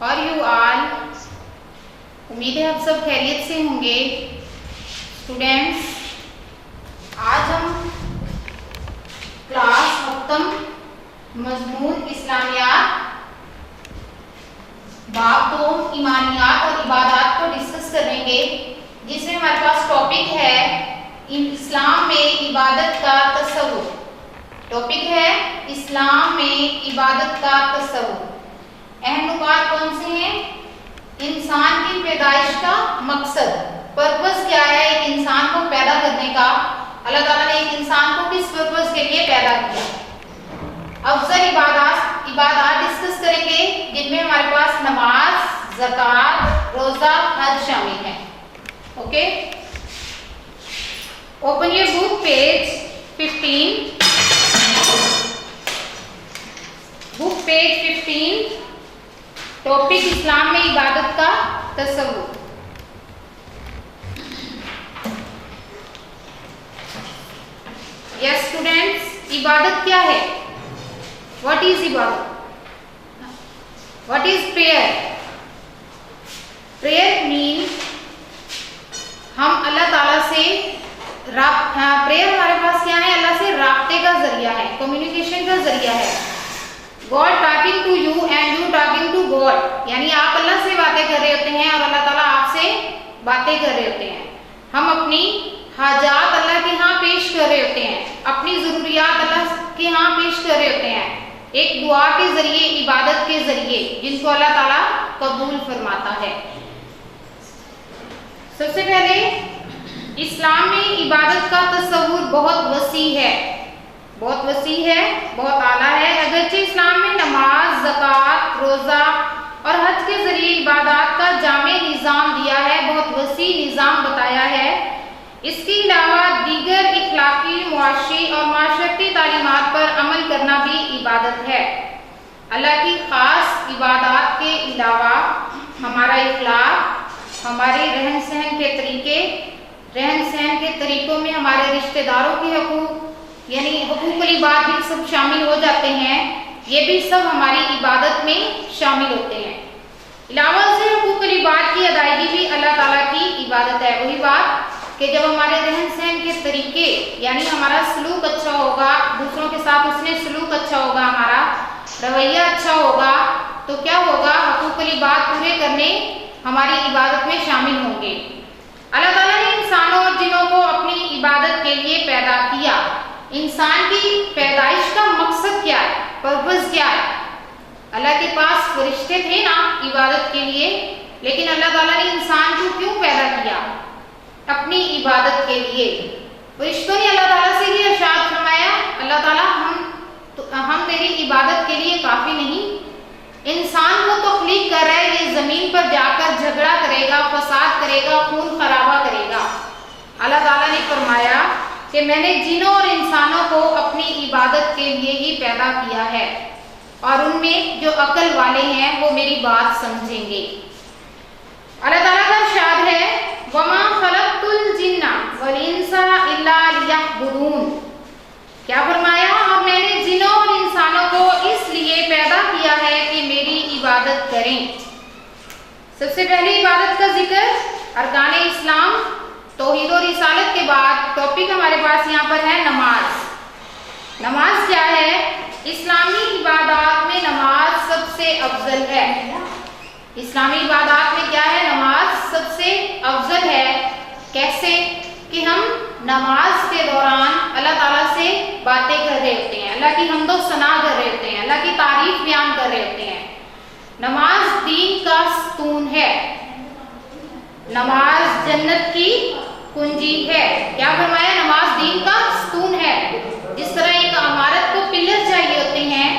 और you all. उम्मीद है आप सब खैरियत से होंगे। स्टूडेंट्स, आज हम क्लास सप्तम मजमून इस्लामियात बाब 2 ईमानियात और इबादात को डिस्कस करेंगे, जिसमें हमारे पास टॉपिक है इस्लाम में इबादत का तसव्वुर। टॉपिक है इस्लाम में इबादत का तसव्वुर। अहम नुकात कौन से हैं? इंसान की पैदाइश का मकसद, पर्पस क्या है एक इंसान को पैदा करने का। अल्लाह ताला ने एक इंसान को किस पर्पस के लिए पैदा किया। अफजल इबादात डिस्कस करेंगे, जिनमें हमारे पास नमाज, ज़कात, रोजा, हज शामिल है। Okay, open your book page 15। Book page 15, topic Islam में इबादत का तसव्वुर। यस स्टूडेंट्स, इबादत क्या है? व्हाट इज इबादत? What is prayer? Prayer mean हम अल्लाह ताला से प्रेयर हमारे पास क्या है? अल्लाह से राब्ते का जरिया है, कम्युनिकेशन का जरिया है। God talking to you and you talking to God, यानी आप अल्लाह से बातें कर रहे होते हैं और अल्लाह ताला आपसे बातें कर रहे होते हैं। हम अपनी हाजात अल्लाह के यहाँ पेश कर रहे होते हैं, अपनी ज़रूरियात अल्लाह के यहाँ पेश कर रहे होते हैं, एक दुआ के जरिए, इबादत के जरिए, जिनको अल्लाह ताला कबूल फरमाता है। सबसे पहले इस्लाम में इबादत का तसव्वुर बहुत वसी है, बहुत वसी है, बहुत आला है। अगरचे इस्लाम में नमाज, ज़कात, रोज़ा और हज के जरिए इबादत का जामे निज़ाम दिया है, बहुत वसी निज़ाम बताया है। इसके अलावा दीगर इखलाकी, मुआशी और माशरती तालीमात पर अमल करना भी इबादत है। अल्लाह की ख़ास इबादत के अलावा हमारा इखलाक, हमारे रहन सहन के तरीके, रहन सहन के तरीकों में हमारे रिश्तेदारों के हकूक़, यानी हुकूक़ुल इबाद भी सब शामिल हो जाते हैं। ये भी सब हमारी इबादत में शामिल होते हैं। अलावा से हुकूक़ुल इबाद की अदायगी भी अल्लाह ताला की इबादत है। वही बात कि जब हमारे रहन सहन के तरीके, यानी हमारा सलूक अच्छा होगा, दूसरों के साथ उसमें सलूक अच्छा होगा, हमारा रवैया अच्छा होगा, तो क्या होगा? हुकूक़ुल इबाद पूरे करने हमारी इबादत में शामिल होंगे। अल्लाह ताला ने इंसानों और जिन्नों को अपनी इबादत के लिए पैदा किया। इंसान की पैदाइश का मकसद क्या है? पर्पस क्या है? अल्लाह के पास फरिश्ते थे ना इबादत के लिए, लेकिन अल्लाह ताला ने इंसान को क्यों पैदा किया? अपनी इबादत के लिए। फरिश्तों ने अल्लाह ताला से ही इरशाद फरमाया, अल्लाह ताला हम तेरी इबादत के लिए काफ़ी नहीं। इंसान को तख्लीक कर रहा है, ये ज़मीन पर जाकर झगड़ा करेगा, फसाद करेगा, खून खराबा करेगा। अल्लाह ताला ने फरमाया कि मैंने जिन्नों और इंसानों को अपनी इबादत के लिए ही पैदा किया है, और उनमें जो अक्ल वाले हैं वो मेरी बात समझेंगे। अल्लाह ताला का इरशाद है, वमा खलक़तुल जिन्ना वल इंसा इल्ला लियअबुदून। क्या फरमाया? और मैंने जिन्नों और इंसानों को इसलिए पैदा किया है कि मेरी इबादत करें। सबसे पहले इबादत का जिक्र अरकान इस्लाम, तौहीद और रिसालत के बाद टॉपिक हमारे पास यहाँ पर है नमाज। नमाज क्या है? इस्लामी इबादत में नमाज सबसे अफजल है। इस्लामी इबादत में क्या है? नमाज सबसे अफजल है। कैसे? कि हम नमाज के दौरान अल्लाह ताला से बातें कर रहे होते हैं, अल्लाह की हम्दो सना कर रहे होते हैं, अल्लाह की तारीफ बयान कर रहे होते हैं। नमाज दीन का स्तून है, नमाज जन्नत की कुंजी है। क्या फरमाया? नमाज दीन का स्तून है। जिस तरह एक इमारत को पिलर चाहिए होते हैं,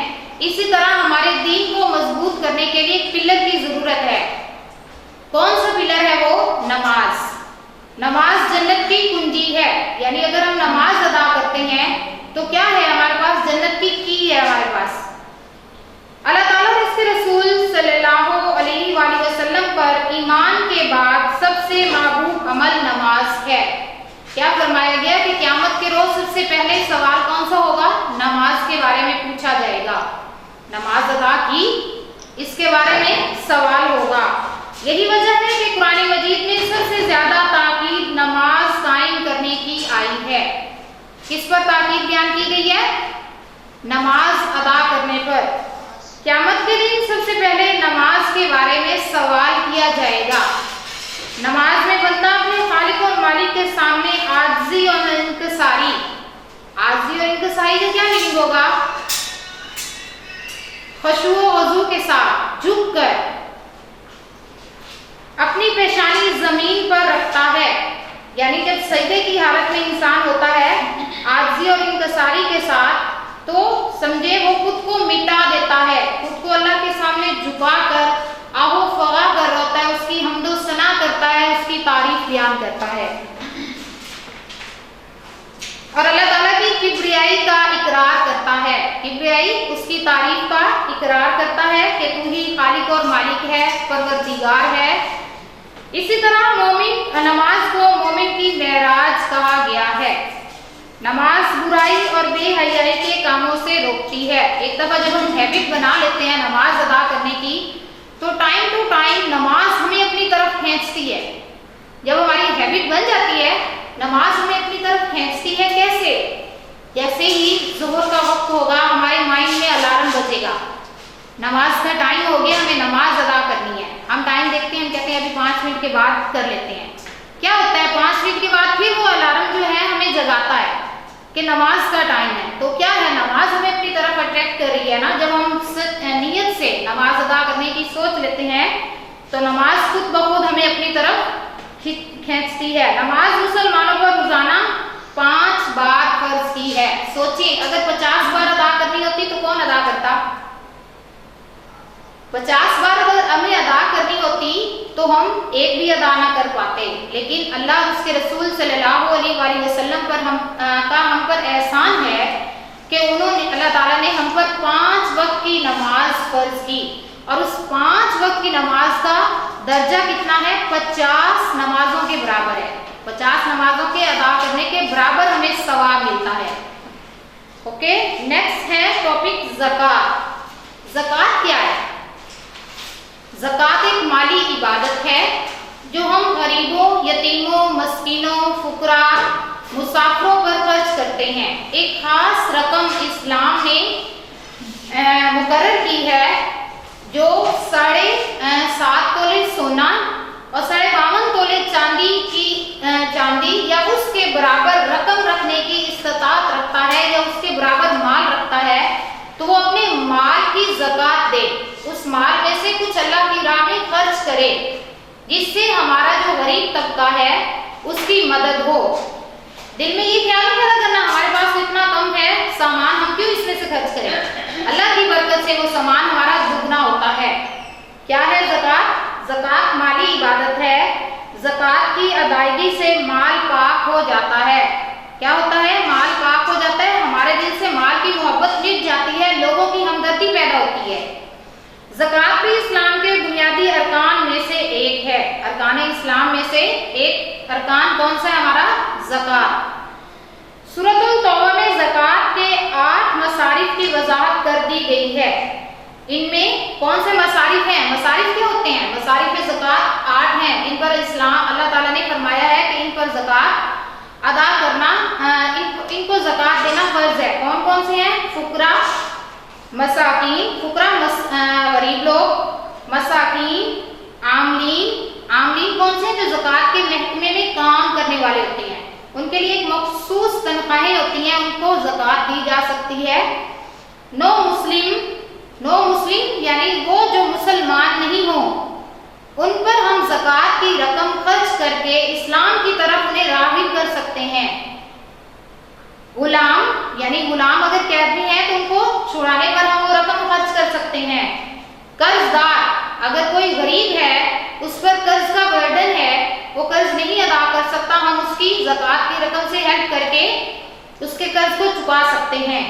इसी तरह हमारे दीन को मजबूत करने के लिए एक पिलर की जरूरत है। कौन सा पिलर है वो? नमाज। नमाज जन्नत की कुंजी है, यानी अगर हम नमाज अदा करते हैं तो क्या है हमारे पास? जन्नत की है हमारे पास। अल्लाह ताला और इसके रसूल सल्लल्लाहु अलैहि वसल्लम पर ईमान के बाद सबसे महबूब अमल नमाज है। क्या फरमाया गया कि क़यामत के रोज सबसे पहले सवाल कौन सा होगा? नमाज के बारे में पूछा जाएगा। नमाज अदा की, इसके बारे में सवाल यही वजह है कि कुरान मजीद में सबसे ज्यादा ताकीद नमाज कायम करने की आई है। किस पर ताकीद बयान की गई है? नमाज अदा करने पर। क़यामत के दिन सबसे पहले नमाज के बारे में सवाल किया जाएगा। नमाज में बंदा अपने खालिक और मालिक के सामने आजिज़ी और इंकिसारी, आजिज़ी और इंकिसारी का क्या मीनिंग होगा? खुशू वज़ू के साथ झुककर अपनी पेशानी जमीन पर रखता है, यानी जब सजदे की हालत में इंसान होता है आजिज़ी और इंकिसारी के साथ, तो समझे वो खुद को मिटा देता है, खुद को अल्लाह के सामने झुका कर आहो फगा कर रोता है, उसकी हम्दो सना करता है, उसकी तारीफ बयान करता है और अल्लाह ताला की किब्रियाई का इकरार करता है। किब्रियाई उसकी तारीफ का इकरार करता है कि तू ही खालिक और मालिक है, परवरदिगार है। इसी तरह मोमिन नमाज को मोमिन की मेराज कहा गया है। नमाज बुराई और बेहयाई के कामों से रोकती है। एक दफा जब हम हैबिट बना लेते हैं नमाज अदा करने की, तो टाइम टू टाइम नमाज हमें अपनी तरफ खींचती है। जब हमारी हैबिट बन जाती है, नमाज हमें अपनी तरफ खींचती है। कैसे? जैसे ही ज़ुहर का वक्त होगा, हमारे माइंड में अलार्म बजेगा, नमाज का टाइम हो गया, हमें नमाज अदा करनी है। हम टाइम देखते हैं, हम कहते हैं अभी 5 मिनट के बाद कर लेते हैं। क्या होता है? 5 मिनट के बाद फिर वो अलार्म जो है हमें जगाता है कि नमाज का टाइम है। तो क्या है? नमाज हमें अपनी तरफ अट्रैक्ट कर रही है ना। जब हम नियत से नमाज अदा करने की सोच लेते हैं, तो नमाज खुद ब खुद हमें अपनी तरफ खींचती है। नमाज मुसलमानों पर रोजाना 5 बार फर्ज की है। सोचिए, अगर 50 बार अदा करनी होती तो कौन अदा करता? 50 बार अगर हमें अदा करनी होती तो हम एक भी अदा ना कर पाते, लेकिन अल्लाह उसके रसूल सल्लल्लाहु अलैहि वसल्लम पर हम पर एहसान है कि उन्होंने, अल्लाह ताला ने हम पर 5 वक्त की नमाज फर्ज की, और उस 5 वक्त की नमाज का दर्जा कितना है? 50 नमाजों के बराबर है। 50 नमाजों के अदा करने के बराबर हमें सवाब मिलता है। ओके, नेक्स्ट है टॉपिक ज़कात। ज़कात क्या है? ज़कात एक माली इबादत है जो हम गरीबों, यतीमों, मस्कीनों, फुकरा, मुसाफिरों पर खर्च करते हैं। एक खास रकम इस्लाम ने मुकर्रर की है जो 7.5 तोले सोना और 52.5 तोले चांदी या उसके बराबर रकम रखने की इस्तात रखता है या उसके बराबर माल रखता है, तो वो अपने माल की ज़कात दे। उस माल में से कुछ अल्लाह की राह में खर्च करे, जिससे हमारा जो गरीब तबका है उसकी मदद हो। दिल में ये ख्याल नहीं पैदा करना हमारे पास इतना कम है सामान, हम क्यों इसमें से खर्च करें। अल्लाह की बरकत से वो सामान हमारा दुगना होता है। क्या है ज़कात? ज़कात माली इबादत है। ज़कात की अदायगी से माल पाक हो जाता है। क्या होता है? माल पाक हो जाता है, हमारे दिल से माल की मोहब्बत मिट जाती है, लोगों की हमदर्दी पैदा होती है। ज़कात भी इस्लाम के बुनियादी अरकान में से एक है। अरकान इस्लाम में से एक अरकान कौन सा है हमारा? ज़कात। सूरतुल तौबा में ज़कात के 8 मसारिफ की वजाहत कर दी गई है। इनमें कौन से मसारिफ हैं? मसारिफ क्या होते हैं? मसारिफ ज़कात 8 हैं। इन पर इस्लाम अल्लाह ताला ने फरमाया है कि इन पर ज़कात अदा करना, इनको ज़कात देना फर्ज है। कौन कौन से हैं? फुकरा, मसाकीन, फुकरा गरीब लोग, मसाकीन, आमलीन कौन से हैं? जो ज़कात के महकमे में काम करने वाले होते हैं, उनके लिए एक मखसूस तनख्वाहें होती हैं, उनको ज़कात दी जा सकती है। नो मुस्लिम यानी वो जो मुसलमान नहीं हो, उन पर हम ज़कात की रकम खर्च करके इस्लाम की तरफ उन्हें राग़िब कर सकते हैं। गुलाम यानी गुलाम अगर कैद में है तो उनको छुड़ाने पर हम वो रकम खर्च कर सकते हैं। कर्जदार, अगर कोई गरीब है, उस पर कर्ज का बर्डन है, वो कर्ज नहीं अदा कर सकता, हम उसकी ज़कात की रकम से हेल्प करके उसके कर्ज को चुका सकते हैं।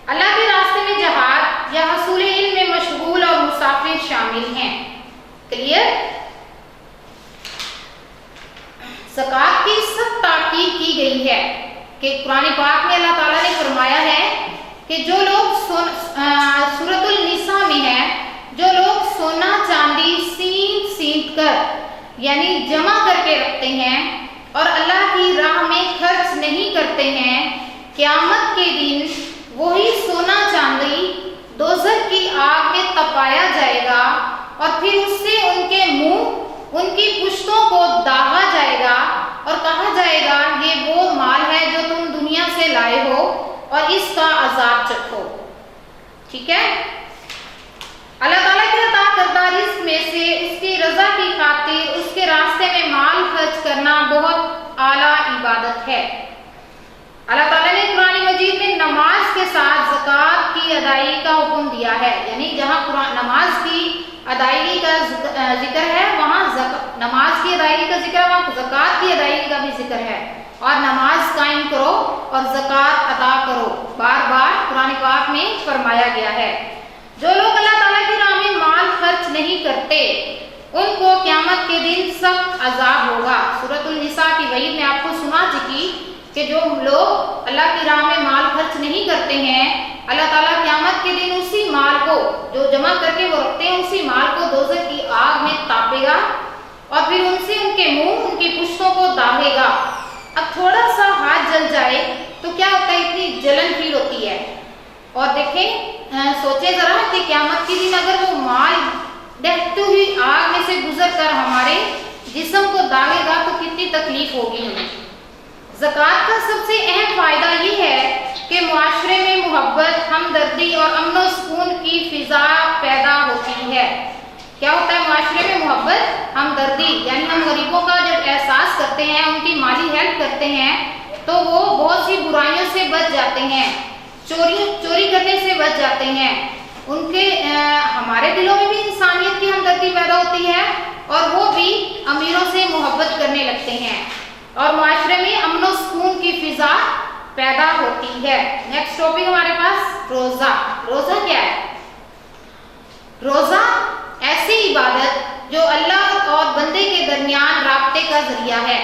अल्लाह के रास्ते में जहाद या हसूल इल्म में मशगूल और मुसाफिर शामिल हैं। क्लियर? ज़कात की सब ताकीद की गई है कि कुरान पाक में अल्लाह ताला ने फरमाया है कि जो लोग सूरतुल निसा में है, जो लोग सोना चांदी सींत कर यानी जमा करके रखते हैं और अल्लाह की राह में खर्च नहीं करते हैं, क़यामत के दिन वही सोना चांदी दोज़ख की आग में तपाया जाएगा और फिर उससे उनके मुंह, उनकी पुश्तों को दागा जाएगा और कहा जाएगा ये वो माल है जो तुम दुनिया से लाए हो और इसका अजाब चखो। ठीक है, अल्लाह ताला की अता करदा रिज़्क़ में से उसकी रज़ा की खातिर उसके रास्ते में माल खर्च करना बहुत आला इबादत है। अल्लाह ताला ने कुरान मजीद में नमाज के साथ ज़कात की अदायगी का हुक्म दिया है, यानी जहाँ नमाज की अदायगी का जिक्र है वहाँ नमाज की अदायगी का जिक्र है, वहाँ ज़कात की अदायगी का भी जिक्र है। और नमाज कायम करो और ज़कात अदा करो, बार बार कुरान पाक में फरमाया गया है। जो लोग अल्लाह ताला की राह में माल खर्च नहीं करते उनको क़यामत के दिन सख्त अजाब होगा। सूरतुल निसा की वईद में आपको सुना चुकी कि जो लोग अल्लाह की राह में माल खर्च नहीं करते हैं, अल्लाह ताला क़यामत के दिन उसी माल को जो जमा करके वो रखते हैं उसी माल को दोज़ख की आग में तापेगा और फिर उनसे उनके मुंह, उनकी पुश्तों को दागेगा। अब थोड़ा सा हाथ जल जाए तो क्या होता है, इतनी जलन फील होती है। और देखें, सोचे जरा कि क़यामत के दिन अगर वो माल दहती हुई आग में से गुजर कर हमारे जिस्म को दागेगा तो कितनी तकलीफ होगी हमें। ज़कात का सबसे अहम फ़ायदा ये है कि मुआशरे में मोहब्बत, हमदर्दी और अमन सुकून की फ़िज़ा पैदा होती है। क्या होता है मुआशरे में मोहब्बत, हमदर्दी, यानी हम गरीबों का जब एहसास करते हैं, उनकी माली हेल्प करते हैं तो वो बहुत सी बुराइयों से बच जाते हैं, चोरी करने से बच जाते हैं। उनके हमारे दिलों में भी इंसानियत की हमदर्दी पैदा होती है और वो भी अमीरों से मोहब्बत करने लगते हैं और माशरे में अमन और सुकून की फिजा पैदा होती है। नेक्स्ट टॉपिक हमारे पास रोजा। रोजा क्या है? रोजा ऐसी इबादत जो अल्लाह और बंदे के दरमियान राब्ते का जरिया है,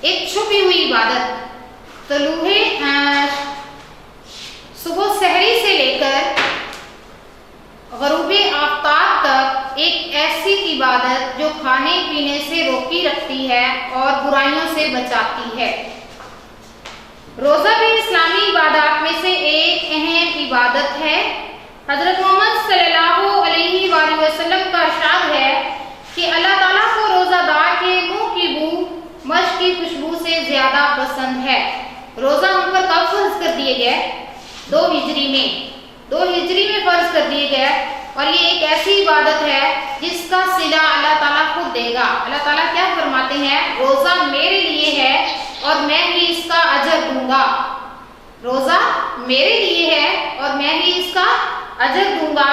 एक छुपी हुई इबादत। तलूहे सुबह सहरी से लेकर गरूबे आफ्ताब तक एक ऐसी इबादत जो खाने पीने से रोकी रखती है और बुराइयों से बचाती है। रोज़ा भी इस्लामी इबादत में से एक अहम इबादत है। हज़रत मोहम्मद सल्लल्लाहु अलैहि वसल्लम का इरशाद है कि अल्लाह ताला को रोज़ादार के मुंह की बू मश्क की खुशबू से ज़्यादा पसंद है। रोज़ा हम पर कब फर्ज कर दिए गए? 2 हिजरी में फ़र्ज कर दिए गए और ये एक ऐसी इबादत है जिसका सिला अल्लाह ताला खुद देगा। अल्लाह ताला क्या फरमाते हैं? रोज़ा मेरे लिए है और मैं ही इसका अजर दूंगा। रोज़ा मेरे लिए है और मैं ही इसका अजर दूंगा।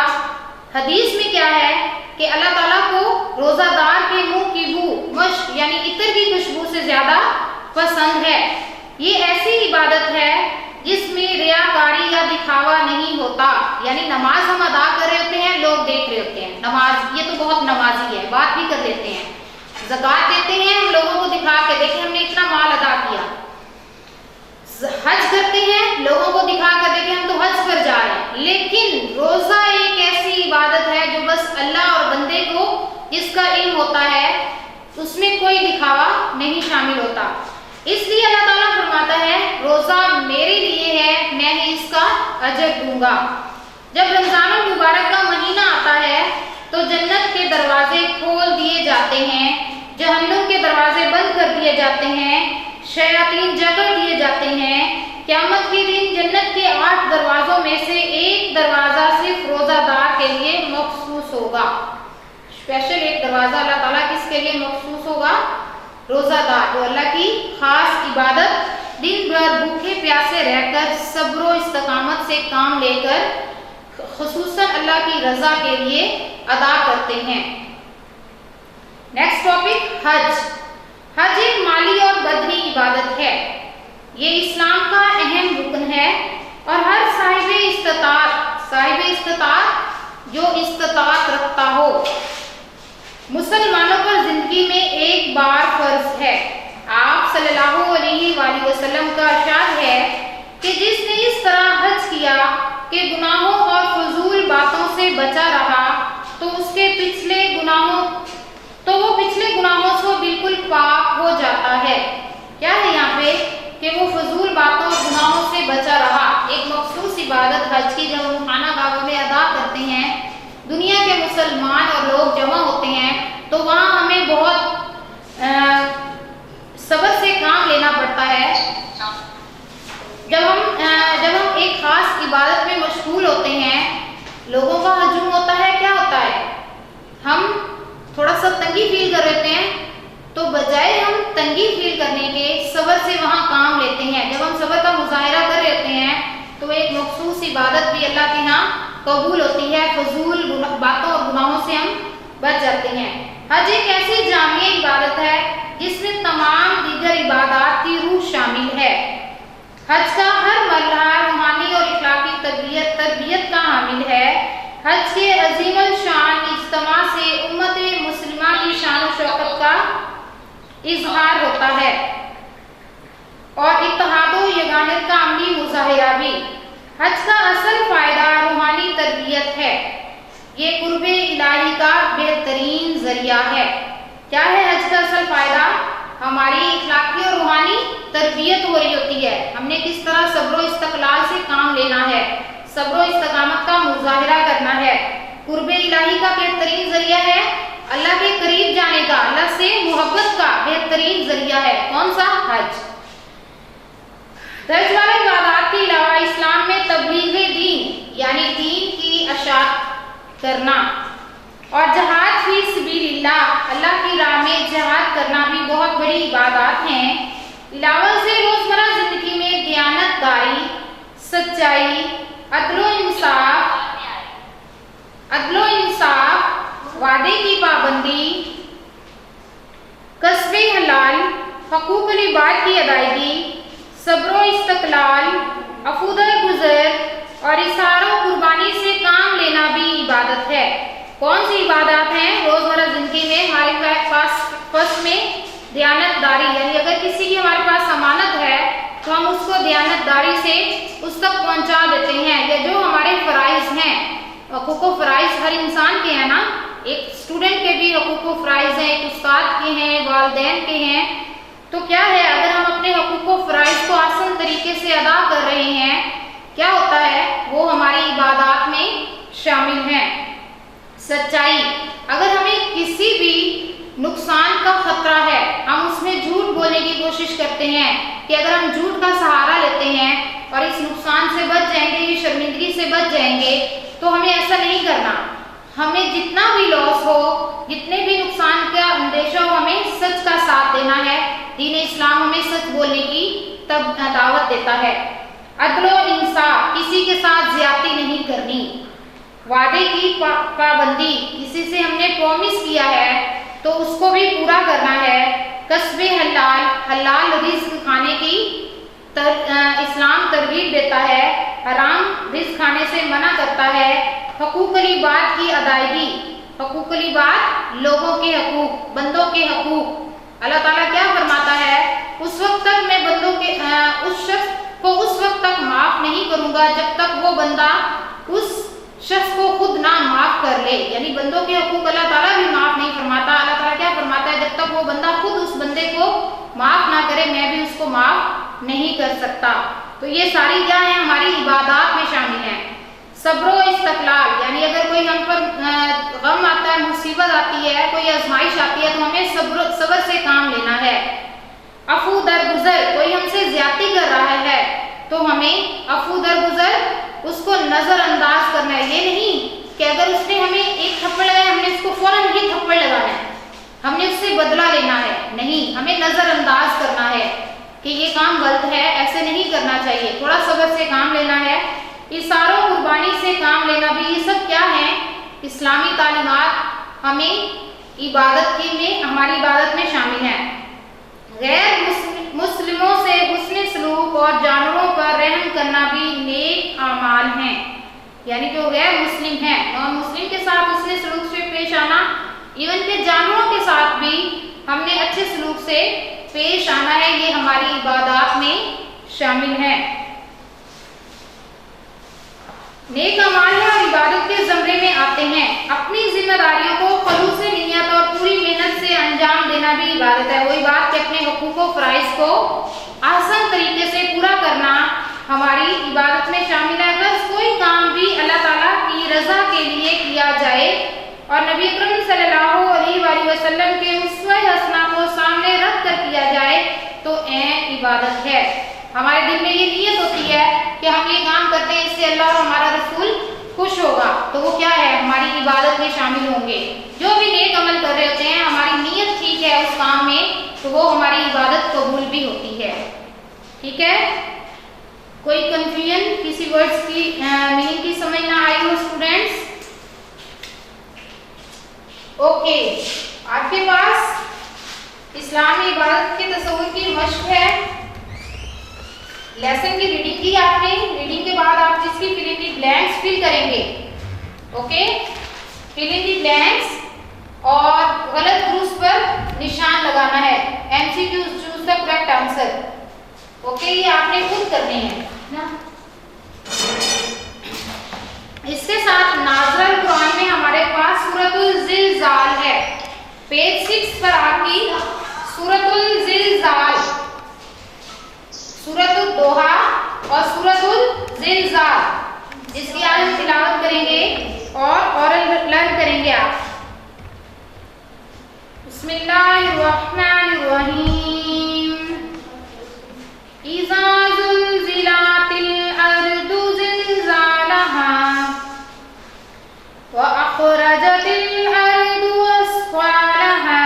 हदीस में क्या है कि अल्लाह ताला को रोज़ादार के मुंह की बू मश्क यानी इत्र की खुशबू से ज़्यादा पसंद है। ये ऐसी इबादत है जिसमें रियाकारी या दिखावा नहीं होता, यानी नमाज हम अदा कर रहे होते हैं, लोग देख रहे होते हैं। नमाज ये तो बहुत नमाजी है, बात भी कर लेते हैं। ज़कात देते हैं, हम लोगों को दिखा के देखें हमने इतना माल अदा किया। हज करते हैं, लोगों को दिखा कर देखें हम तो हज पर जा रहे हैं। लेकिन रोज़ा एक ऐसी इबादत है जो बस अल्लाह और बंदे को इसका इल्म होता है, उसमें कोई दिखावा नहीं शामिल होता। इसलिए अल्लाह ताला फरमाता है रोज़ा मेरे लिए है, मैं ही इसका अजर दूंगा। जब रमज़ानुल मुबारक का महीना आता है तो जन्नत के दरवाजे खोल दिए जाते हैं, जहन्नुम के दरवाजे बंद कर दिए जाते हैं, शयातीन जकड़ दिए जाते हैं। क़यामत के दिन जन्नत के 8 दरवाज़ों में से एक दरवाज़ा सिर्फ रोज़ादार के लिए मखसूस होगा। स्पेशल एक दरवाज़ा अल्लाह ताला किसके लिए मखसूस होगा? रोज़ादार, जो अल्लाह की खास इबादत दिन भर भूखे प्यासे रहकर सब्र इस्तकामत से काम लेकर खुसूसन अल्लाह की रज़ा के लिए अदा करते हैं। नेक्स्ट टॉपिक हज। हज एक माली और बदनी इबादत है। ये इस्लाम का अहम रुकन है और हर साहिब इस्तिताअत जो इस्तिताअत रखता हो मुसलमानों पर जिंदगी में एक बार फर्ज है। आप सल्लल्लाहु अलैहि वसल्लम का इरशाद है कि जिसने इस तरह हज किया कि गुनाहों और फजूल बातों से बचा रहा तो वो पिछले क्या है यहाँ पे कि वो फजूल बातों और गुनाहों से बचा रहा। एक मखसूस इबादत हज की जब हम खाना काबा में अदा करते हैं, दुनिया के मुसलमान और लोग जमा होते हैं, तो वहाँ हमें बहुत सब्र से काम लेना पड़ता है। जब हम एक खास इबादत में मशगूल होते हैं, लोगों का हजूम होता है, क्या होता है, हम थोड़ा सा तंगी फील कर लेते हैं, तो बजाय हम तंगी फील करने के सब्र से वहाँ काम लेते हैं। जब हम सब्र का मुजाहिरा कर लेते हैं तो एक मखसूस इबादत भी अल्लाह के यहाँ कबूल होती है, फजूल बातों और गुनाहों से हम बच जाते हैं। हज एक ऐसी जामिया इबादत है जिसमें तमाम दीगर इबादत की रूह शामिल है। हज का हर मरहला रूहानी और इखलाकी तरबियत का हामिल है। हज के अजीम शान इज्तिमा से उम्मत मुस्लिमा की शान और शौकत का इजहार होता है और इत्तेहाद व यगानियत का अमली मुजाहिरा भी। हज का असल फायदा रूहानी तरबियत है। ये कुर्बे इलाही का बेहतरीन जरिया है। क्या है हज का असल फायदा? हमारी इखलाकी और रूहानी तरबियत हो रही होती है। हमने किस तरह सब्र व इस्तक़लाल से काम लेना है, सब्र व इस्तकामत का मुजाहिरा करना है। कुर्बे इलाही का बेहतरीन जरिया है, अल्लाह के करीब जाने का, अल्लाह से मोहब्बत का बेहतरीन जरिया है। कौन सा? हज। हज वाले इबादत के अलावा इस्लाम में तबलीग दीन यानी दीन की अशात करना और जहाद फी सबीलिल्लाह, अल्लाह की राह में जहाद करना भी बहुत बड़ी इबादत हैं। इलावा से रोजमर्रा जिंदगी में दयानतदारी, सच्चाई, अदलो इंसाफ, वादे की पाबंदी, कस्बे हलाल, हकूक़ुल इबाद की अदायगी, सब्र इस्तक़लाल, अफूदर गुज़र और इशारा कुर्बानी से काम लेना भी इबादत है। कौन सी इबादत हैं? रोज़मर्रा ज़िंदगी में हमारे पास फर्स्ट में दयानतदारी, यानी अगर किसी की हमारे पास अमानत है तो हम उसको दयानतदारी से उस तक पहुंचा देते हैं। या जो हमारे फ़राइज़ हैं, हकूक़ व फ़राइज़ हर इंसान के हैं ना, एक स्टूडेंट के भी हकूक़ व फ़राइज़ हैं, एक उस्ताद के हैं, वालिदैन के हैं। तो क्या है, अगर हम अपने हकूक़ व फ़राइज़ को आसान तरीके से अदा कर रहे हैं, क्या होता है, वो हमारी इबादत में शामिल हैं। सच्चाई, अगर हमें किसी भी नुकसान का खतरा है, हम उसमें झूठ बोलने की कोशिश करते हैं कि अगर हम झूठ का सहारा लेते हैं और इस नुकसान से बच जाएंगे, ये शर्मिंदगी से बच जाएंगे, तो हमें ऐसा नहीं करना। हमें जितना भी लॉस हो, जितने भी नुकसान का अंदेशा हो, हमें सच का साथ देना है। दीन इस्लाम हमें सच बोलने की तब दावत देता है। अदलो इंसाफ, किसी के साथ ज्यादती नहीं करनी। वादे की पाबंदी, किसी से हमने प्रॉमिस किया है तो उसको भी पूरा करना है। कस्बे हलाल, हलाल रिज़्क खाने की इस्लाम तरगीब देता है, हराम रिज़्क खाने से मना करता है। हकूक़ुल इबाद की अदायगी, हकूक़ुल इबाद लोगों के हकूक़, बंदों के हकूक़। अल्लाह ताला क्या फरमाता है, उस वक्त तक मैं बंदों के उस शख्स को उस वक्त तक माफ़ नहीं करूँगा जब तक वो बंदा उस शख्स को खुद ना माफ़ कर ले। यानी बंदों के हकूक़ अल्लाह ताला भी माफ़ नहीं फरमाता। अल्लाह ताला क्या फरमाता है, जब तक वो बंदा खुद उस बंदे को माफ़ ना करे, मैं भी उसको माफ़ नहीं कर सकता। तो ये सारी क्या है, हमारी इबादत में शामिल है। सब्र व इस्तक़लाल, यानी अगर कोई हम पर गम आता है, मुसीबत आती है, कोई आजमाइश आती है, तो हमें सब्र से काम लेना है। अफू दरगुजर, कोई हमसे ज्यादती कर रहा है तो हमें अफू दरगुजर उसको नज़रअंदाज करना है। ये नहीं कि अगर उसने हमें एक थप्पड़ लगाया, हमने उसको फौरन ही थप्पड़ लगाना है, हमने उससे बदला लेना है। नहीं, हमें नज़रअंदाज करना है कि ये काम गलत है, ऐसे नहीं करना चाहिए। थोड़ा सब्र से काम लेना है। इशारों कुर्बानी से काम लेना भी, ये सब क्या है, इस्लामी तालीमात हमें इबादत में, हमारी इबादत में शामिल हैं। गैर मुस्लिमों से हुस्न सलूक और जानवरों पर रहम करना भी नेक आमाल हैं। यानी जो गैर मुस्लिम हैं, नॉन मुस्लिम के साथ हुस्न सलूक से पेश आना, इवन के जानवरों के साथ भी हमने अच्छे सलूक से पेश आना है, ये हमारी इबादत में शामिल है। नेक अमाल है और इबादत के ज़मरे में आते हैं। अपनी जिम्मेदारियों को खलूस नियत और पूरी मेहनत से अंजाम देना भी इबादत है। वही बात कि अपने हकूक़ को फ़राइज़ को आसान तरीके से पूरा करना हमारी इबादत में शामिल है। अगर कोई काम भी अल्लाह ताला की रज़ा के लिए किया जाए और नबी अकरम सल्लल्लाहु अलैहि वसल्लम के उस्वा हसना को सामने रख कर किया जाए तो ऐन इबादत है। हमारे दिल में ये नीयत होती है कि हम ये काम करते हैं इससे अल्लाह और हमारा रसूल खुश होगा, तो वो क्या है, हमारी इबादत में शामिल होंगे। जो भी नेक अमल कर रहे होते हैं, हमारी नीयत ठीक है उस काम में, तो वो हमारी इबादत कबूल भी होती है। ठीक है, कोई कंफ्यूजन, किसी वर्ड्स की मीनिंग की समझ ना आई हो स्टूडेंट्स? ओके, आपके पास इस्लाम में इबादत के तस्वुर की मश्क है। लेसन की रीडिंग की आपने, रीडिंग के बाद आप जिसकी fill in the blanks fill करेंगे। Okay, fill in the blanks और गलत ग्रुप्स पर निशान लगाना है। MCQ choose the correct answer. Okay, ये आपने खुद करने हैं ना। इसके साथ नाज़िल कुरान में हमारे पास सूरतुल ज़िलज़ाल है। पेज 6 पर आपकी सूरतुल ज़िलज़ाल, सूरतुल दोहा और सूरतुल ज़िलज़ाल, जिसकी आज हम तिलावत करेंगे और ऑरल लर्न करेंगे आप। बिस्मिल्लाहिर्रहमानिर्रहीम। इज़ा ज़ुलज़िलातिल अर्दु ज़िलज़ालहा व अख़रजतिल अर्दु अस्फ़ालहा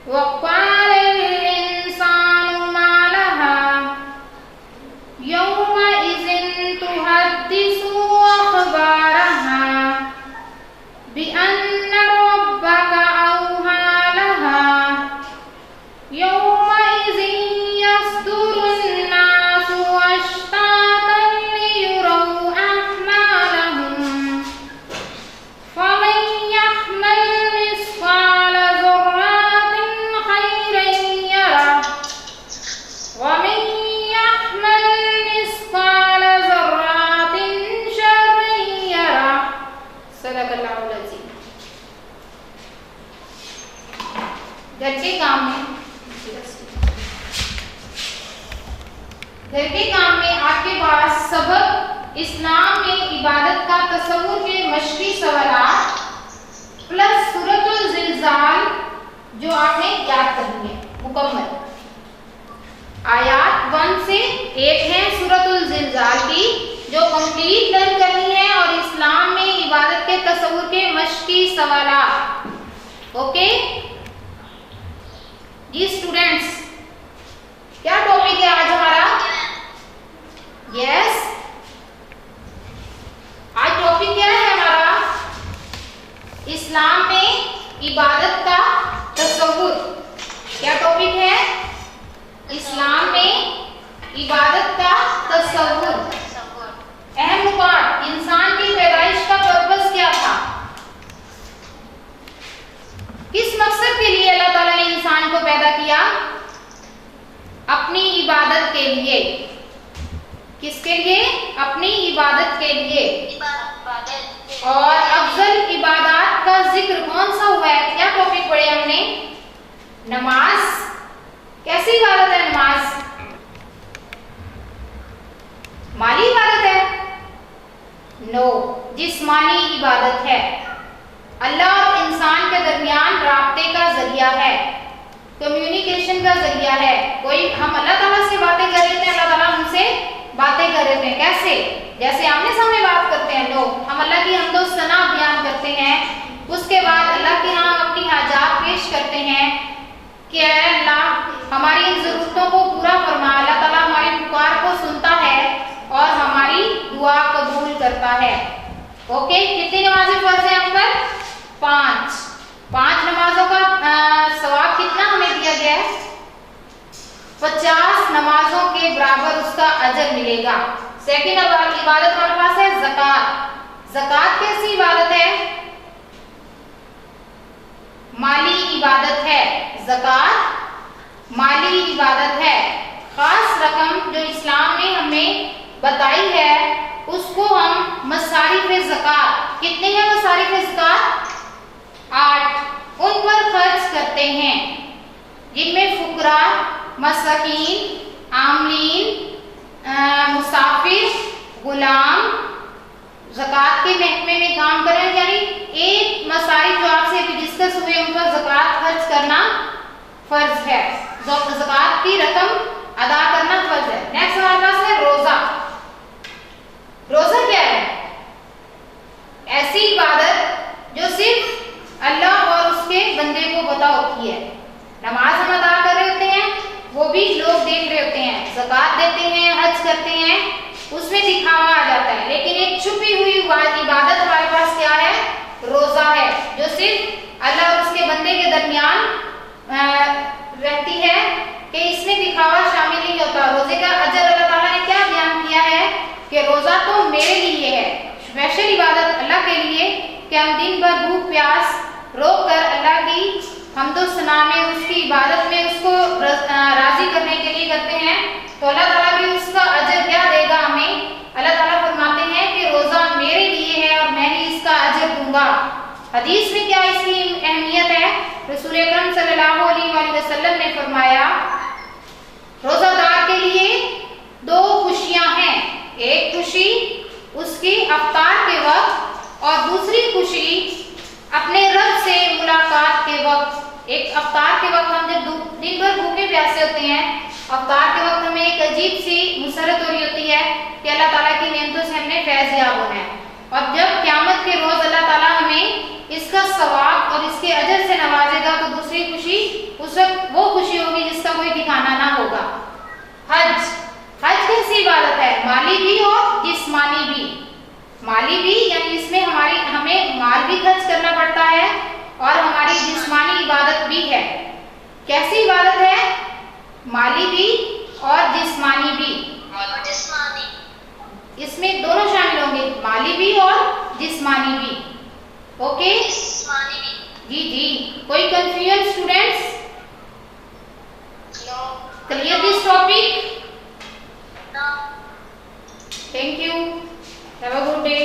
व क़ालल इंसानु मा लहा यौमइज़िन तुहद्दिसु अख़बारहा बिअन्ना रब्बका औहा लहा यौमइज़िन यस्दुरुन नासु अश्तातन लियुरौ अअमालहुम फमन यअमल मिस्क़ाल ज़र्रतिन खैरन यरह वमन यअमल मिस्क़ाल ज़र्रतिन शर्रन यरह। सदक़ल्लाहुल अज़ीम। घर के काम में आपके पास सबक इस्लाम में इबादत का तस्वुर के मश्की सवालात प्लस सूरतुल ज़िलज़ाल जो आपने याद करनी है मुकम्मल। आयात 1 से 8 है सूरतुल ज़िलज़ाल की, जो कंप्लीट लर्न करनी है, और इस्लाम में इबादत के तस्वुर के मश्की सवालात। ओके जी स्टूडेंट्स, क्या टॉपिक है आज हमारा? यस, आज टॉपिक क्या है हमारा? इस्लाम में इबादत का तस्वुर। क्या टॉपिक है? इस्लाम में इबादत का तस्वुर। अहम नुकात, इंसान की पैदाइश का पर्पस क्या था, किस मकसद के लिए अल्लाह ताला ने इंसान को पैदा किया? अपनी इबादत के लिए। किसके लिए? अपनी इबादत के लिए। और अफजल इबादत का जिक्र कौन सा हुआ है? क्या टॉपिक पढ़े हमने? नमाज। कैसी इबादत है नमाज? माली इबादत है? नो, जिस्मानी इबादत है। अल्लाह और इंसान के दरमियान राब्ते का जरिया है, कम्युनिकेशन का जरिया है। कोई हम अल्लाह ताला से बातें कर रहे थे, अल्लाह ताला हमसे बातें कर रहे थे। कैसे? जैसे आमने सामने बात करते हैं लोग, हम अल्लाह की हम्दो सना बयान करते हैं, उसके बाद अल्लाह के यहाँ अपनी हाजात पेश करते हैं कि अल्लाह हमारी इन ज़रूरतों को पूरा फरमा। अल्लाह ताला हमारी पुकार को सुनता है और हमारी दुआ कबूल करता है। ओके, कितनी नमाजें फर्ज हैं हम पर? 5 नमाजों का सवाब कितना हमें दिया गया है? 50 नमाजों के बराबर उसका अजर मिलेगा। सेकंड इबादत हमारे पास है ज़कात। ज़कात कैसी इबादत है? माली इबादत है। ज़कात माली इबादत है। खास रकम जो इस्लाम ने हमें बताई है उसको हम मसारिफ़े ज़कात, कितने हैं मसारिफ़े ज़कात? 8, उन पर खर्च करते हैं, जिनमें फुकरा मसाकीन, आमलीन, मुसाफिर, गुलाम ज़कात के महकमे में काम कर रहे हैं, यानी एक मसाइल जो आपसे अभी डिस्कस हुए उन पर ज़कात खर्च करना फर्ज है, ज़कात की रकम अदा करना फर्ज है। नेक्स्ट हमारे पास है रोजा। रोजा क्या है? ऐसी इबादत जो सिर्फ अल्लाह और उसके बंदे को पता होती है। नमाज हम अदा कर रहे होते हैं, वो भी लोग देख रहे होते हैं, ज़कात देते हैं, हज करते हैं, उसमें दिखावा आ जाता है, लेकिन एक छुपी हुई इबादत हमारे पास क्या है? रोजा है, जो सिर्फ अल्लाह और उसके बंदे के दरमियान रहती है, कि इसमें दिखावा शामिल नहीं होता। रोजे का अजर अल्लाह ताला ने क्या बयान किया है कि रोजा तो मेरे लिए है, स्पेशल इबादत अल्लाह के लिए, कि हम दिन भर भूख प्यास रोक कर अल्लाह की हमदो सना में, उसकी इबादत में उसको राजी करने के लिए करते हैं, तो अल्लाह ताला भी उसका अजर क्या देगा हमें? अल्लाह ताला फरमाते हैं कि रोजा मेरे लिए है और मैं ही इसका अजर दूंगा। हदीस में क्या इसकी अहमियत है? रसूल अकरम सल्लल्लाहु अलैहि वसल्लम ने फरमाया, रोजादार के लिए दो खुशियां हैं, एक खुशी उसकी अफ्तार के वक्त और दूसरी खुशी अपने रब से मुलाकात के वक्त। एक अफ्तार के वक्त हम जब दिन भर भूखे प्यासे होते हैं, अफ्तार के वक्त हमें एक अजीब सी मुसरत हो रही होती है कि अल्लाह ताला की नेमतों से हमने फैज़याब होना है, और जब क़यामत के रोज अल्लाह ताला हमें इसका सवाब और इसके अजर से नवाजेगा, तो दूसरी खुशी उस वक्त वो खुशी होगी जिसका कोई ठिकाना ना होगा। हज कैसी इबादत है? माली भी और जिस्मानी भी। माली भी यानी इसमें हमें माल भी खर्च करना पड़ता है और हमारी जिस्मानी इबादत भी है। कैसी इबादत है? माली भी और जिस्मानी भी। इसमें दोनों शामिल होंगे, माली भी और जिस्मानी भी। ओके, जी। कोई confusion students? Clear this topic? Thank you, have a good day.